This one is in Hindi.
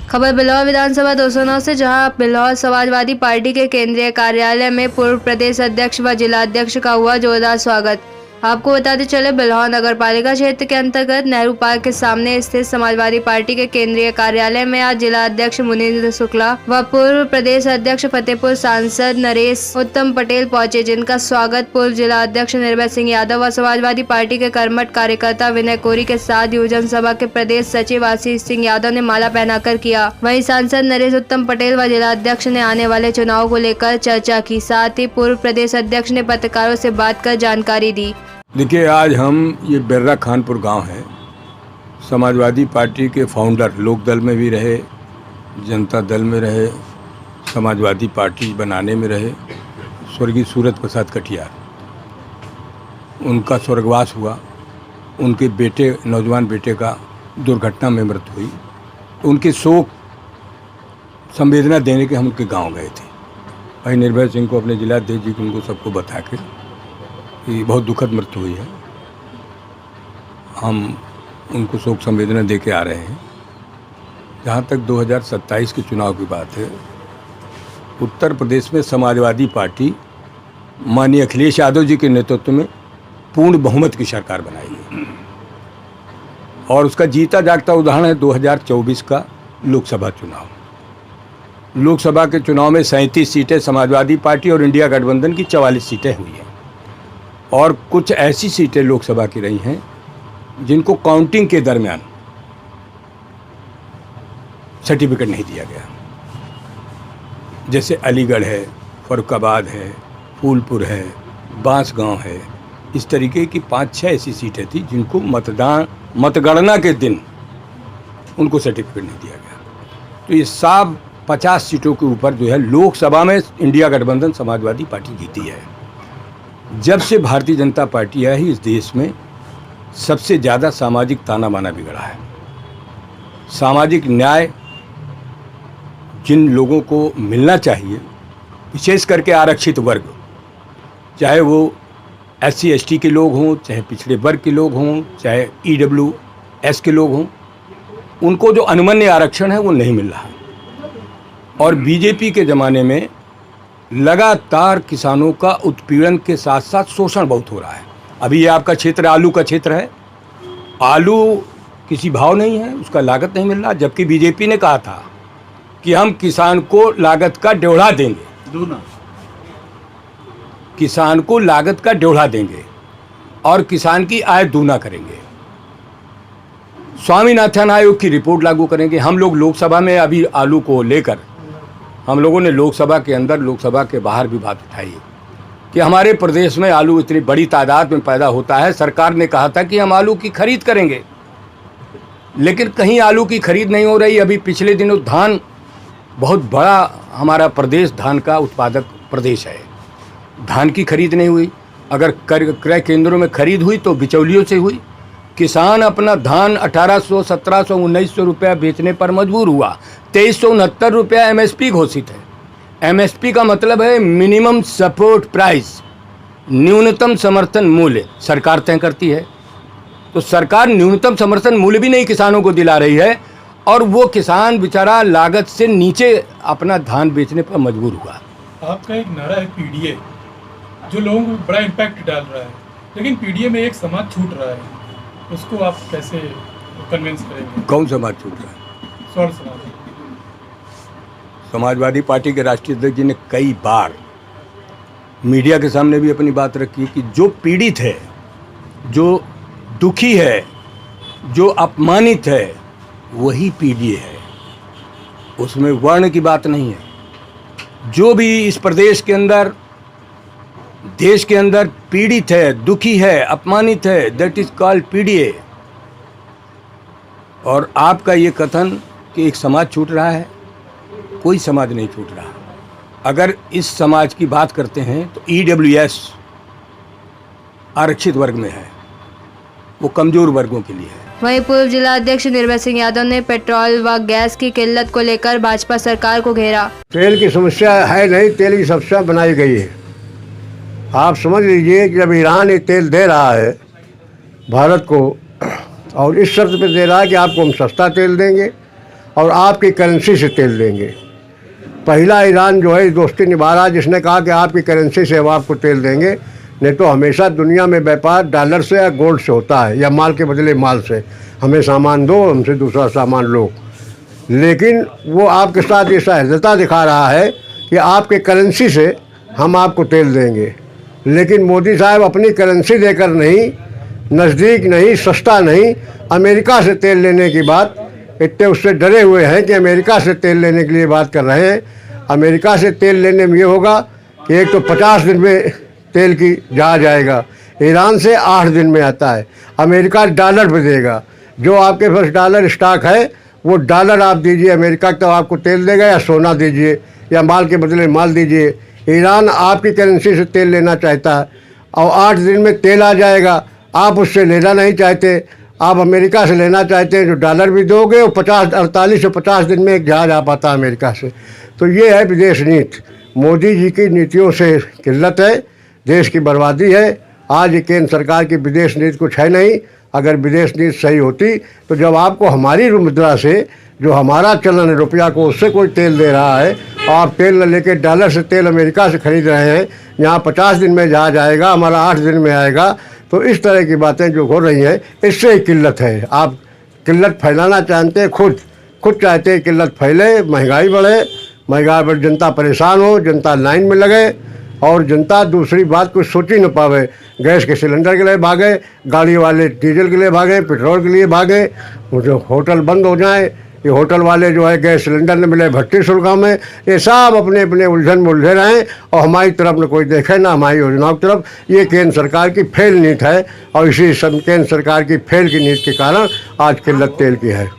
खबर बिल्हौर विधानसभा 209 से, जहां बिल्हौर समाजवादी पार्टी के केंद्रीय कार्यालय में पूर्व प्रदेश अध्यक्ष व जिलाध्यक्ष का हुआ जोरदार स्वागत। आपको बताते चले, बिल्हौर नगर पालिका क्षेत्र के अंतर्गत नेहरू पार्क के सामने स्थित समाजवादी पार्टी के केंद्रीय कार्यालय में आज जिला अध्यक्ष मुनींद्र शुक्ला व पूर्व प्रदेश अध्यक्ष फतेहपुर सांसद नरेश उत्तम पटेल पहुंचे, जिनका स्वागत पूर्व जिला अध्यक्ष निर्भय सिंह यादव व समाजवादी पार्टी के कर्मठ कार्यकर्ता विनय कोरी के साथ युवजन सभा के प्रदेश सचिव आशीष सिंह यादव ने माला पहनाकर किया। वहीं सांसद नरेश उत्तम पटेल व जिला अध्यक्ष ने आने वाले चुनाव को लेकर चर्चा की। साथ ही पूर्व प्रदेश अध्यक्ष ने पत्रकारों से बात कर जानकारी दी। देखिए, आज हम ये बेर्रा खानपुर गांव है। समाजवादी पार्टी के फाउंडर लोक दल में भी रहे, जनता दल में रहे, समाजवादी पार्टी बनाने में रहे, स्वर्गीय सूरत प्रसाद कटियार, उनका स्वर्गवास हुआ। उनके बेटे, नौजवान बेटे का दुर्घटना में मृत्यु हुई। उनके शोक संवेदना देने के हम उनके गांव गए थे। भाई निर्भय सिंह को, अपने जिलाध्यक्ष जी को, उनको सबको बता के कि बहुत दुखद मृत्यु हुई है, हम उनको शोक संवेदना दे के आ रहे हैं। जहाँ तक 2027 के चुनाव की बात है, उत्तर प्रदेश में समाजवादी पार्टी माननीय अखिलेश यादव जी के नेतृत्व में पूर्ण बहुमत की सरकार बनाएगी और उसका जीता जागता उदाहरण है 2024 का लोकसभा चुनाव। लोकसभा के चुनाव में 37 सीटें समाजवादी पार्टी और इंडिया गठबंधन की 44 सीटें हुई हैं और कुछ ऐसी सीटें लोकसभा की रही हैं जिनको काउंटिंग के दरमियान सर्टिफिकेट नहीं दिया गया, जैसे अलीगढ़ है, फरुखाबाद है, फूलपुर है, बांसगांव है। इस तरीके की 5-6 ऐसी सीटें थी जिनको मतगणना के दिन उनको सर्टिफिकेट नहीं दिया गया। तो ये सब 50 सीटों के ऊपर जो है लोकसभा में इंडिया गठबंधन समाजवादी पार्टी जीती है। जब से भारतीय जनता पार्टी आई, इस देश में सबसे ज़्यादा सामाजिक ताना बाना बिगड़ा है। सामाजिक न्याय जिन लोगों को मिलना चाहिए, विशेष करके आरक्षित वर्ग, चाहे वो SC ST के लोग हों, चाहे पिछड़े वर्ग के लोग हों, चाहे EWS के लोग हों, उनको जो अनुमन्य आरक्षण है वो नहीं मिल रहा है। और बीजेपी के ज़माने में लगातार किसानों का उत्पीड़न के साथ साथ शोषण बहुत हो रहा है। अभी ये आपका क्षेत्र आलू का क्षेत्र है, आलू किसी भाव नहीं है, उसका लागत नहीं मिल रहा, जबकि बीजेपी ने कहा था कि हम किसान को लागत का ड्योढ़ा देंगे, दूना, किसान को लागत का ड्योढ़ा देंगे और किसान की आय दूना करेंगे। स्वामीनाथन आयोग की रिपोर्ट लागू करेंगे। हम लोग लोकसभा में अभी आलू को लेकर हम लोगों ने लोकसभा के अंदर, लोकसभा के बाहर भी बात उठाई है कि हमारे प्रदेश में आलू इतनी बड़ी तादाद में पैदा होता है। सरकार ने कहा था कि हम आलू की खरीद करेंगे, लेकिन कहीं आलू की खरीद नहीं हो रही। अभी पिछले दिनों धान, बहुत बड़ा हमारा प्रदेश धान का उत्पादक प्रदेश है, धान की खरीद नहीं हुई। अगर क्रय केंद्रों में खरीद हुई तो बिचौलियों से हुई। किसान अपना धान 1800, 1700, 1900 रुपया बेचने पर मजबूर हुआ। 2369 रुपया MSP घोषित है। MSP का मतलब है मिनिमम सपोर्ट प्राइस, न्यूनतम समर्थन मूल्य सरकार तय करती है। तो सरकार न्यूनतम समर्थन मूल्य भी नहीं किसानों को दिला रही है और वो किसान बेचारा लागत से नीचे अपना धान बेचने पर मजबूर हुआ। आपका एक नारा है PDA, जो लोगों को बड़ा इम्पैक्ट डाल रहा है, लेकिन PDA में एक समाज छूट रहा है, उसको आप कैसे कन्विंस करेंगे? कौन समाज छूट रहा है? स्वर्ण समाज। समाजवादी पार्टी के राष्ट्रीय अध्यक्ष जी ने कई बार मीडिया के सामने भी अपनी बात रखी कि जो पीड़ित है, जो दुखी है, जो अपमानित है, वही PDA है। उसमें वर्ण की बात नहीं है। जो भी इस प्रदेश के अंदर, देश के अंदर पीड़ित है, दुखी है, अपमानित है, दैट इज कॉल्ड PDA। और आपका ये कथन कि एक समाज छूट रहा है, कोई समाज नहीं छूट रहा। अगर इस समाज की बात करते हैं तो EWS आरक्षित वर्ग में है, वो कमजोर वर्गों के लिए है। वहीं पूर्व जिला अध्यक्ष निर्भय सिंह यादव ने पेट्रोल व गैस की किल्लत को लेकर भाजपा सरकार को घेरा। तेल की समस्या है नहीं, तेल की समस्या बनाई गई है। आप समझ लीजिए कि जब ईरान ये तेल दे रहा है भारत को, और इस शर्त पे दे रहा है कि आपको हम सस्ता तेल देंगे और आपकी करेंसी से तेल देंगे। पहला ईरान जो है दोस्ती निभा रहा, जिसने कहा कि आपकी करेंसी से हम आपको तेल देंगे। नहीं तो हमेशा दुनिया में व्यापार डॉलर से या गोल्ड से होता है, या माल के बदले माल से। हमें सामान दो, हमसे दूसरा सामान लो। लेकिन वो आपके साथ ये सहजता दिखा रहा है कि आपके करेंसी से हम आपको तेल देंगे। लेकिन मोदी साहब अपनी करेंसी देकर नहीं, नज़दीक नहीं, सस्ता नहीं, अमेरिका से तेल लेने की बात, इतने उससे डरे हुए हैं कि अमेरिका से तेल लेने के लिए बात कर रहे हैं। अमेरिका से तेल लेने में ये होगा कि एक तो 50 दिन में तेल की जहाज आएगा, ईरान से 8 दिन में आता है। अमेरिका डॉलर पे देगा। जो आपके पास डॉलर स्टॉक है वो डॉलर आप दीजिए अमेरिका, तो आपको तेल देगा, या सोना दीजिए, या माल के बदले माल दीजिए। ईरान आपकी करेंसी से तेल लेना चाहता है और 8 दिन में तेल आ जाएगा। आप उससे लेना नहीं चाहते, आप अमेरिका से लेना चाहते हैं, जो डॉलर भी दोगे और 48 से 50 दिन में एक जहाज आ पाता है अमेरिका से। तो ये है विदेश नीति। मोदी जी की नीतियों से किल्लत है, देश की बर्बादी है। आज ये केंद्र सरकार की विदेश नीति कुछ है नहीं। अगर विदेश नीति सही होती तो जब आपको हमारी मुद्रा से, जो हमारा चलन है रुपया को, उससे कोई तेल दे रहा है और आप तेल न लेके डॉलर से तेल अमेरिका से खरीद रहे हैं, यहाँ 50 दिन में जहाज आएगा, हमारा 8 दिन में आएगा। तो इस तरह की बातें जो हो रही हैं, इससे ही किल्लत है। आप किल्लत फैलाना चाहते हैं, खुद चाहते हैं किल्लत फैले, महंगाई बढ़े, महंगाई बढ़, जनता परेशान हो, जनता लाइन में लगे और जनता दूसरी बात कुछ सोच ही न पावे। गैस के सिलेंडर के लिए भागे, गाड़ी वाले डीजल के लिए भागे, पेट्रोल के लिए भागे, जो होटल बंद हो जाए, ये होटल वाले जो है गैस सिलेंडर न मिले, भट्टी शुल्कों में, ये सब अपने अपने उलझन में उलझे रहें और हमारी तरफ न कोई देखे, ना हमारी योजनाओं की तरफ। ये केंद्र सरकार की फेल नीति है और इसी केंद्र सरकार की फेल की नीति के कारण आज किल्लत तेल की है।